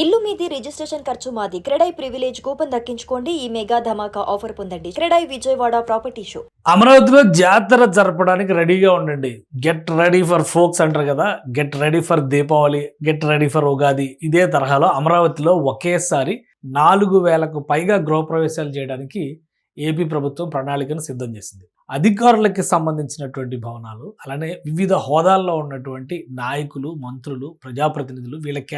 ఇల్లు మీది రిజిస్ట్రేషన్ ఖర్చు మాది. క్రెడై ప్రివిలేజ్ కూపన్ దక్కించుకోండి. ఈ మెగా ధమాకా ఆఫర్ పొందండి. CREDAI Vijayawada property show. అమరావతిలో జాతర జరపడానికి రెడీగా ఉండండి. గెట్ రెడీ ఫర్ ఫోక్స్ అంటారు కదా, get ready for Deepavali, get ready for Ugadi. ఇదే తరహాలో అమరావతిలో ఒకేసారి 4,000కు పైగా గృహప్రవేశాలు చేయడానికి ఏపీ ప్రభుత్వం ప్రణాళికను సిద్ధం చేసింది. అధికారులకి సంబంధించినటువంటి భవనాలు, అలానే వివిధ హోదాల్లో ఉన్నటువంటి నాయకులు, మంత్రులు, ప్రజాప్రతినిధులు వీళ్ళకి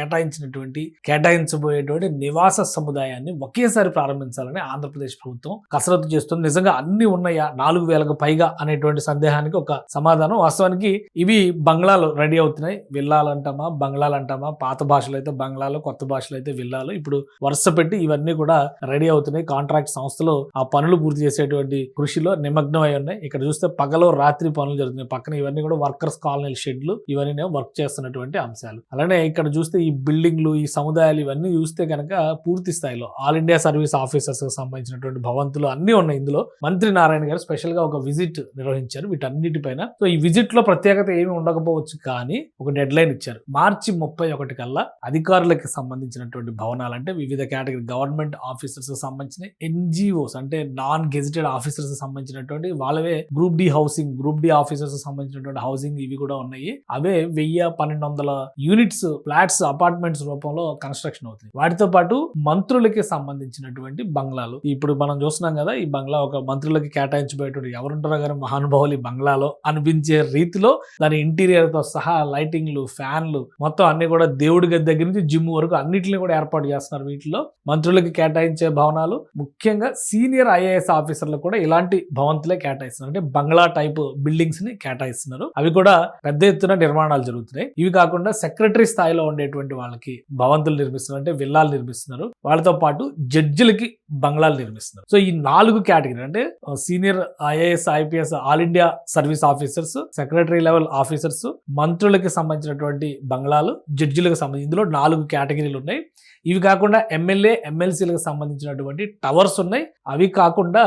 కేటాయించబోయేటువంటి నివాస సముదాయాన్ని ఒకేసారి ప్రారంభించాలని ఆంధ్రప్రదేశ్ ప్రభుత్వం కసరత్తు చేస్తుంది. నిజంగా అన్ని ఉన్నాయా 4,000కు పైగా అనేటువంటి సందేహానికి ఒక సమాధానం. వాస్తవానికి ఇవి బంగ్లాలు రెడీ అవుతున్నాయి. విల్లాలు అంటామా, బంగ్లాలు అంటామా, పాత భాషలో అయితే బంగ్లాలు, కొత్త భాషలో అయితే విల్లాలు. ఇప్పుడు వరుస పెట్టి ఇవన్నీ కూడా రెడీ అవుతున్నాయి. కాంట్రాక్ట్ సంస్థలు ఆ పనులు పూర్తి చేసేటువంటి కృషిలో నిమగ్నమై ఉన్నాయి. ఇక్కడ చూస్తే పగలు రాత్రి పనులు జరుగుతున్నాయి. పక్కన ఇవన్నీ కూడా వర్కర్స్ కాలనీ షెడ్లు, ఇవన్నీ వర్క్ చేస్తున్నటువంటి అంశాలు. అలానే ఇక్కడ చూస్తే ఈ బిల్డింగ్లు, ఈ సముదాయాలు ఇవన్నీ చూస్తే కనుక పూర్తి స్థాయిలో ఆల్ ఇండియా సర్వీస్ ఆఫీసర్స్ కి సంబంధించినటువంటి భవంతులు అన్ని ఉన్నాయి. ఇందులో మంత్రి నారాయణ గారు స్పెషల్ గా ఒక విజిట్ నిర్వహించారు వీటన్నిటిపైన. సో ఈ విజిట్ లో ప్రత్యేకత ఏమి ఉండకపోవచ్చు, కానీ ఒక డెడ్ లైన్ ఇచ్చారు. మార్చి 31 కల్లా అధికారులకి సంబంధించినటువంటి భవనాలు, అంటే వివిధ కేటగిరీ గవర్నమెంట్ ఆఫీసర్స్ సంబంధించిన ఎన్జిఓస్ అంటే నాన్ గెజిటెడ్ ఆఫీసర్స్ సంబంధించినటువంటి వాళ్ళవే group D housing, group D officers సంబంధించినటువంటి హౌసింగ్ ఇవి కూడా ఉన్నాయి. అవే 1,000-1,200 యూనిట్స్, ఫ్లాట్స్, అపార్ట్మెంట్స్ రూపంలో కన్స్ట్రక్షన్ అవుతుంది. వాటితో పాటు మంత్రులకి సంబంధించినటువంటి బంగ్లాలు ఇప్పుడు మనం చూస్తున్నాం కదా. ఈ బంగ్లా ఒక మంత్రులకి కేటాయించబోయేటువంటి ఎవరుంటారో గారు మహానుభావులు ఈ బంగ్లాలో అనిపించే రీతిలో దాని ఇంటీరియర్ తో సహా లైటింగ్లు, ఫ్యాన్లు మొత్తం అన్ని కూడా దేవుడి గది దగ్గర నుంచి జిమ్ వరకు అన్నిటిని కూడా ఏర్పాటు చేస్తున్నారు. వీటిలో మంత్రులకి కేటాయించే భవనాలు, ముఖ్యంగా సీనియర్ ఐఏఎస్ ఆఫీసర్లకు కూడా ఇలాంటి భవంతులే కేటాయిస్తున్నారు. అంటే బంగ్లా టైప్ బిల్డింగ్స్ ని కేటాయిస్తున్నారు. అవి కూడా పెద్ద ఎత్తున నిర్మాణాలు జరుగుతున్నాయి. ఇవి కాకుండా సెక్రటరీ స్థాయిలో ఉండేటువంటి వాళ్ళకి భవంతులు నిర్మిస్తున్నారు, అంటే విల్లాలు నిర్మిస్తున్నారు. వాళ్ళతో పాటు జడ్జిలకి బంగ్లాలు నిర్మిస్తున్నారు. సో ఈ 4 కేటగిరీ అంటే senior IAS, IPS, all India service officers, secretary level officers, మంత్రులకి సంబంధించినటువంటి బంగ్లాలు, జడ్జిలకు సంబంధించి ఇందులో 4 కేటగిరీలు ఉన్నాయి. ఇవి కాకుండా ఎమ్మెల్యే, ఎమ్మెల్సీలకు సంబంధించినటువంటి టవర్స్ ఉన్నాయి. అవి కాకుండా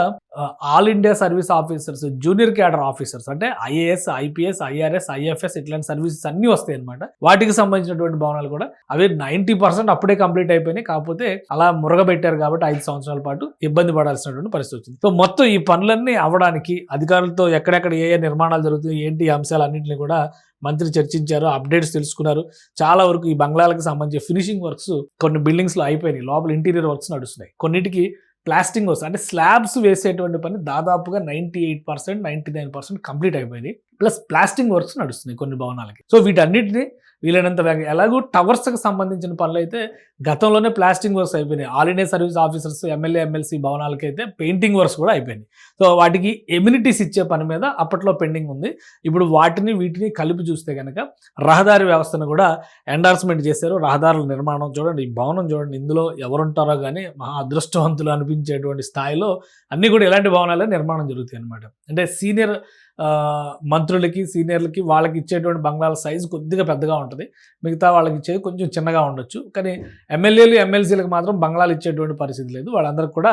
all India service officers, junior cadre officers అంటే ఐఏఎస్, ఐపీఎస్, ఐఆర్ఎస్, ఐఎఫ్ఎస్ ఇట్లాంటి సర్వీసెస్ అన్ని వస్తాయి అనమాట. వాటికి సంబంధించినటువంటి భవనాలు కూడా అవి 90% అప్పుడే కంప్లీట్ అయిపోయినాయి. కాకపోతే అలా మురగబెట్టారు కాబట్టి 5 సంవత్సరాల పాటు ఇబ్బంది పడాల్సినటువంటి పరిస్థితి వచ్చింది. సో మొత్తం ఈ పనులన్నీ అవ్వడానికి అధికారులతో ఎక్కడెక్కడ ఏ నిర్మాణాలు జరుగుతున్నాయి, ఏంటి అంశాలు అన్నింటినీ కూడా మంత్రి చర్చించారు, అప్డేట్స్ తెలుసుకున్నారు. చాలా వరకు ఈ బంగ్లాలకు సంబంధించి ఫినిషింగ్ వర్క్స్ కొన్ని బిల్డింగ్స్ లో అయిపోయినాయి. లోపల ఇంటీరియర్ వర్క్స్ నడుస్తున్నాయి. కొన్నిటికి ప్లాస్టింగ్ వస్తుంది, అంటే స్లాబ్స్ వేసేటువంటి పని దాదాపుగా 98%, 99% కంప్లీట్ అయిపోయింది. ప్లస్ ప్లాస్టింగ్ వర్క్స్ నడుస్తున్నాయి కొన్ని భవనాలకి. సో వీటన్నిటిని వీలైనంత వేగంగా, ఎలాగో టవర్స్కి సంబంధించిన పనులు అయితే గతంలోనే ప్లాస్టింగ్ వర్క్స్ అయిపోయినాయి. All India service officers, MLA, MLC భవనాలకి అయితే పెయింటింగ్ వర్క్స్ కూడా అయిపోయినాయి. సో వాటికి ఎమ్యూనిటీస్ ఇచ్చే పని మీద అప్పట్లో పెండింగ్ ఉంది. ఇప్పుడు వీటిని కలిపి చూస్తే కనుక రహదారి వ్యవస్థను కూడా ఎండార్స్మెంట్ చేశారు. రహదారుల నిర్మాణం చూడండి, ఈ భవనం చూడండి, ఇందులో ఎవరుంటారో కానీ మహా అదృష్టవంతులు అనిపించేటువంటి స్థాయిలో అన్ని కూడా ఇలాంటి భవనాలే నిర్మాణం జరుగుతాయి అనమాట. అంటే సీనియర్ మంత్రులకి, సీనియర్లకి వాళ్ళకి ఇచ్చేటువంటి బంగ్లాల సైజు కొద్దిగా పెద్దగా ఉంటుంది. మిగతా వాళ్ళకి ఇచ్చేది కొంచెం చిన్నగా ఉండొచ్చు. కానీ ఎమ్మెల్యేలు, ఎమ్మెల్సీలకు మాత్రం బంగ్లాలు ఇచ్చేటువంటి పరిస్థితి లేదు. వాళ్ళందరికీ కూడా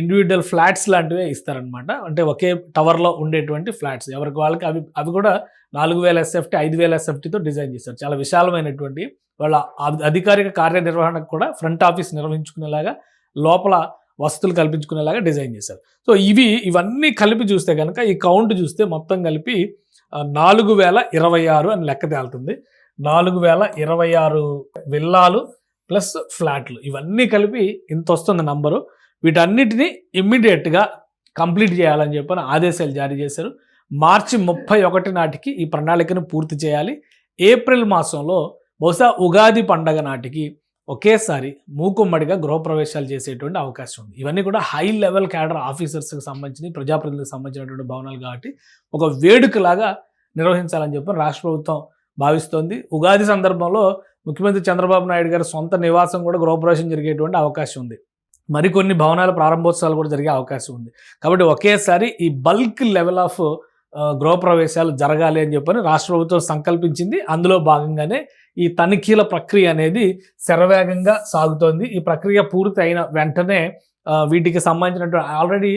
ఇండివిజువల్ ఫ్లాట్స్ లాంటివే ఇస్తారనమాట. అంటే ఒకే టవర్లో ఉండేటువంటి ఫ్లాట్స్ ఎవరికి వాళ్ళకి. అవి కూడా 4,000 SFT, 5,000 SFTతో డిజైన్ చేస్తారు. చాలా విశాలమైనటువంటి వాళ్ళ అధికారిక కార్యనిర్వహణకు కూడా ఫ్రంట్ ఆఫీస్ నిర్వహించుకునేలాగా, లోపల వసతులు కల్పించుకునేలాగా డిజైన్ చేశారు. సో ఇవన్నీ కలిపి చూస్తే కనుక ఈ కౌంట్ చూస్తే మొత్తం కలిపి 4,026 అని లెక్క తేలుతుంది. 4,026 విల్లాలు ప్లస్ ఫ్లాట్లు ఇవన్నీ కలిపి ఇంత వస్తుంది నంబరు. వీటన్నిటిని ఇమ్మీడియట్గా కంప్లీట్ చేయాలని చెప్పని ఆదేశాలు జారీ చేశారు. మార్చి 31 నాటికి ఈ ప్రణాళికను పూర్తి చేయాలి. ఏప్రిల్ మాసంలో బహుశా ఉగాది పండగ నాటికి ఒకేసారి మూకుమ్మడిగా గృహప్రవేశాలు చేసేటువంటి అవకాశం ఉంది. ఇవన్నీ కూడా హై లెవెల్ క్యాడర్ ఆఫీసర్స్కి సంబంధించి, ప్రజాప్రతినిధులకు సంబంధించినటువంటి భవనాలు కాబట్టి ఒక వేడుకలాగా నిర్వహించాలని చెప్పి రాష్ట్ర ప్రభుత్వం భావిస్తోంది. ఉగాది సందర్భంలో ముఖ్యమంత్రి చంద్రబాబు నాయుడు గారి సొంత నివాసం కూడా గృహప్రవేశం జరిగేటువంటి అవకాశం ఉంది. మరికొన్ని భవనాల ప్రారంభోత్సవాలు కూడా జరిగే అవకాశం ఉంది. కాబట్టి ఒకేసారి ఈ బల్క్ లెవెల్ ఆఫ్ గృహప్రవేశాలు జరగాలి అని చెప్పని రాష్ట్ర ప్రభుత్వం సంకల్పించింది. అందులో భాగంగానే ఈ తనిఖీల ప్రక్రియ అనేది శరవేగంగా సాగుతోంది. ఈ ప్రక్రియ పూర్తి అయిన వెంటనే వీటికి సంబంధించినటువంటి ఆల్రెడీ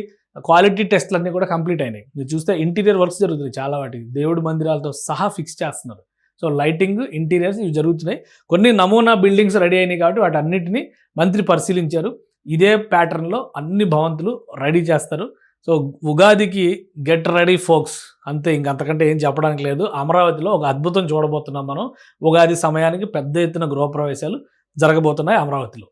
క్వాలిటీ టెస్ట్లన్నీ కూడా కంప్లీట్ అయినాయి. మీరు చూస్తే ఇంటీరియర్ వర్క్స్ జరుగుతుంది చాలా వాటికి, దేవుడి మందిరాలతో సహా ఫిక్స్ చేస్తున్నారు. సో లైటింగ్, ఇంటీరియర్స్ ఇవి జరుగుతున్నాయి. కొన్ని నమూనా బిల్డింగ్స్ రెడీ అయినాయి కాబట్టి వాటి అన్నిటిని మంత్రి పరిశీలించారు. ఇదే ప్యాటర్న్లో అన్ని భవంతులు రెడీ చేస్తారు. సో ఉగాదికి గెట్ రెడీ ఫోక్స్, అంతే, ఇంకంతకంటే ఏం చెప్పడానికి లేదు. అమరావతిలో ఒక అద్భుతం చూడబోతున్నాం మనం. ఉగాది సమయానికి పెద్ద ఎత్తున గృహప్రవేశాలు జరగబోతున్నాయి అమరావతిలో.